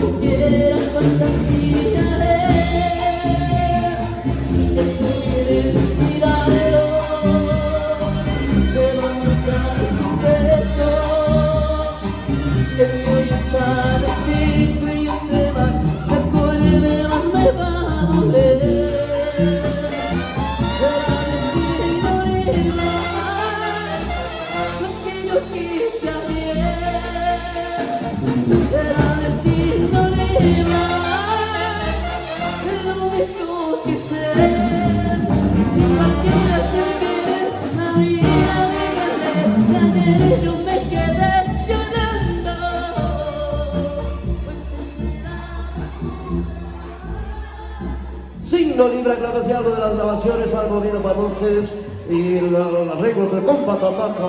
no quieras fantasearé. Eso quiere tirarlo, te va a matar su pecho. Que voy a estar chico y entre más me acuerde más me va a doler. Será destino libre, lo que yo quise ayer. Será destino libre, lo mismo que ser. Y si cualquiera se quiere, la vida de yo me quedé llorando. Signo Libra, clave algo de las grabaciones, algo vino para ustedes y los arreglos del compa Tataca.